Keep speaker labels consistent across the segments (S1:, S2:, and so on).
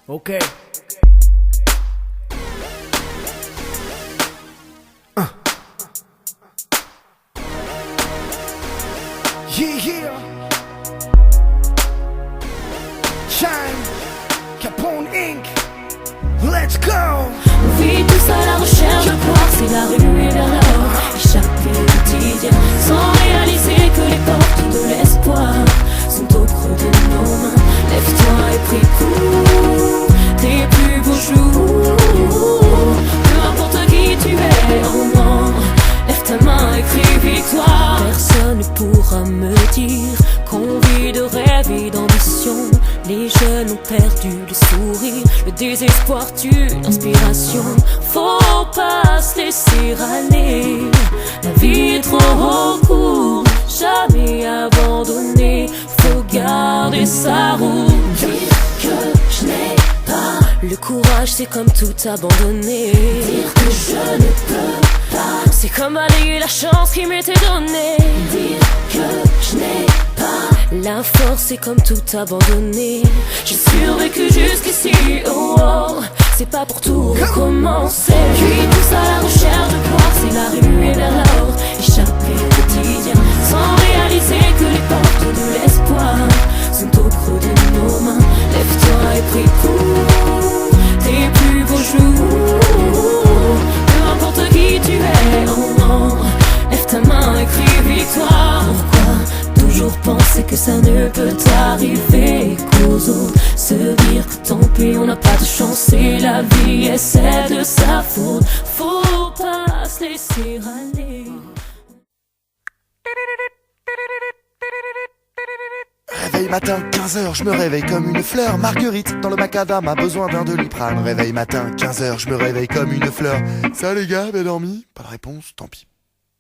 S1: Ok. Yeah. Shine. Capone Inc. Let's go.
S2: On vit tous à la recherche de gloire, c'est la rue et vers l'or. Échapper au quotidien sans réaliser que les portes de l'espoir sont au creux de nos mains. Lève-toi et prie pour tes plus beaux jours. Peu importe qui tu es, au moins lève ta main et crie victoire. Personne ne pourra me dire qu'on vit de rêve et d'ambition. Les jeunes ont perdu le sourire, le désespoir tue l'inspiration. Faut pas se laisser aller, la vie est trop courte, jamais abandonner. Faut garder sa route. Dire que je n'ai pas le courage, c'est comme tout abandonner. Dire que je ne peux pas, c'est comme balayer la chance qui m'était donnée. Dire que je n'ai pas la force, c'est comme tout abandonner. J'ai survécu jusqu'ici, oh, oh. C'est pas pour tout recommencer. Puis tous à la recherche de gloire, c'est la rue et vers l'or. Échapper au quotidien sans réaliser que les portes de l'espoir sont au creux de nos mains. Lève-toi et prie pour tes plus beaux jours. Peu importe qui tu es, oh, oh. Lève ta main et crie victoire. Pourquoi toujours penser que ça ne peut arriver qu'aux autres? Se dire que tant pis, on n'a pas de chance et la vie est celle de sa faute. Faut pas se laisser aller.
S3: Réveil matin, 15h, je me réveille comme une fleur. Marguerite, dans le macadam, a besoin d'un Doliprane. Réveil matin, 15h, je me réveille comme une fleur. Ça les gars, bien dormi? Pas de réponse, tant pis.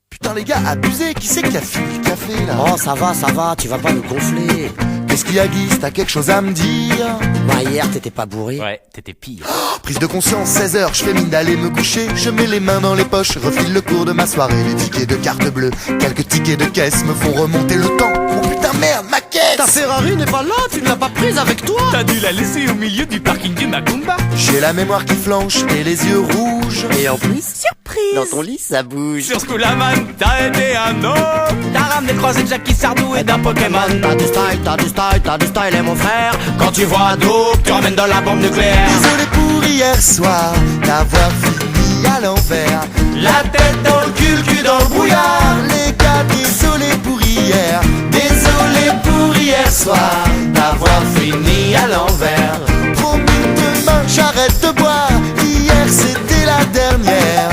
S3: Putain les gars, abusé, qui c'est qui a fini le café là?
S4: Oh ça va, tu vas pas nous gonfler.
S3: Qu'est-ce qu'il y a Guy, t'as quelque chose à me dire?
S4: Bah hier t'étais pas bourré.
S5: Ouais, t'étais pire.
S3: Prise de conscience, 16h, je fais mine d'aller me coucher. Je mets les mains dans les poches, refile le cours de ma soirée. Les tickets de carte bleue, quelques tickets de caisse me font remonter le temps. Oh putain merde, ma caisse!
S6: Ta Ferrari n'est pas là, tu ne l'as pas prise avec toi.
S5: T'as dû la laisser au milieu du parking du Macumba.
S3: J'ai la mémoire qui flanche et les yeux rouges.
S4: Et en plus, surprise, dans ton lit ça bouge.
S5: Sur ce coup la man, t'as été un homme. T'as ramené croisé de Jackie Sardou et d'un Pokémon.
S4: T'as du style et mon frère. Quand tu vois Dope, tu ramènes dans la bombe nucléaire.
S3: Désolé pour hier soir, d'avoir fini à l'envers.
S6: La tête dans le cul dans le brouillard.
S3: Les gars, désolé pour hier.
S6: Désolé pour hier soir,
S3: D'avoir
S6: fini à l'envers.
S3: promis demain, j'arrête de boire. Hier c'était la dernière.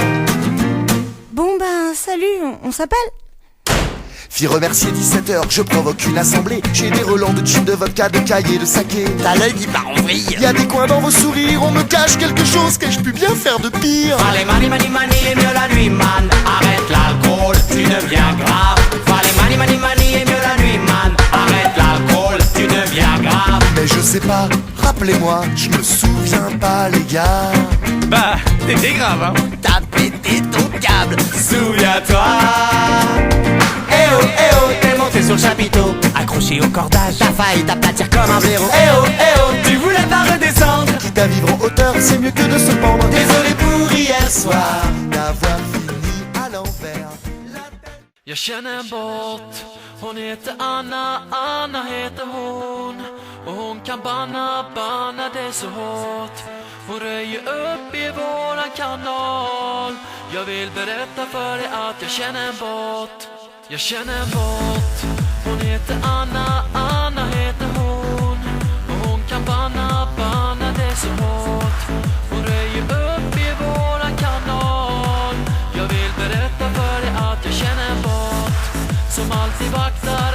S7: Bon ben salut, on s'appelle?
S3: Fille remercier 17h, je provoque une assemblée. J'ai des relents de gin, de vodka, de cahiers, de saké.
S4: T'as l'œil qui part en vrille.
S3: Y a des coins dans vos sourires, on me cache quelque chose. Qu'ai-je pu bien faire de pire?
S6: Allez mani et mieux la nuit man. Arrête l'alcool, tu deviens grave. Allez mani et mieux la nuit man. Arrête l'alcool, tu deviens grave.
S3: Mais je sais pas, rappelez-moi, je me souviens pas les gars.
S5: Bah, t'étais grave, hein.
S4: T'as pété ton câble.
S6: Souviens-toi. Eh oh, t'es monté sur le chapiteau.
S5: Accroché au cordage.
S4: T'as failli t'aplatir comme un blaireau.
S6: Eh oh, tu voulais pas redescendre.
S3: Quitte à vivre en hauteur, c'est mieux que de se pendre.
S6: Désolé pour hier soir.
S3: D'avoir fini à l'envers.
S8: Jag känner en bort. Hon heter Anna, Anna heter hon. Och hon kan banna det så hårt. Hon röjer upp i våran kanal. Jag vill berätta för dig att jag känner en bort. Jag känner en bort. Hon heter Anna, Anna heter hon. Och hon kan banna det så hårt. Hon röjer upp i våran kanal. Jag vill berätta för dig att jag känner en bort som alltid vaktar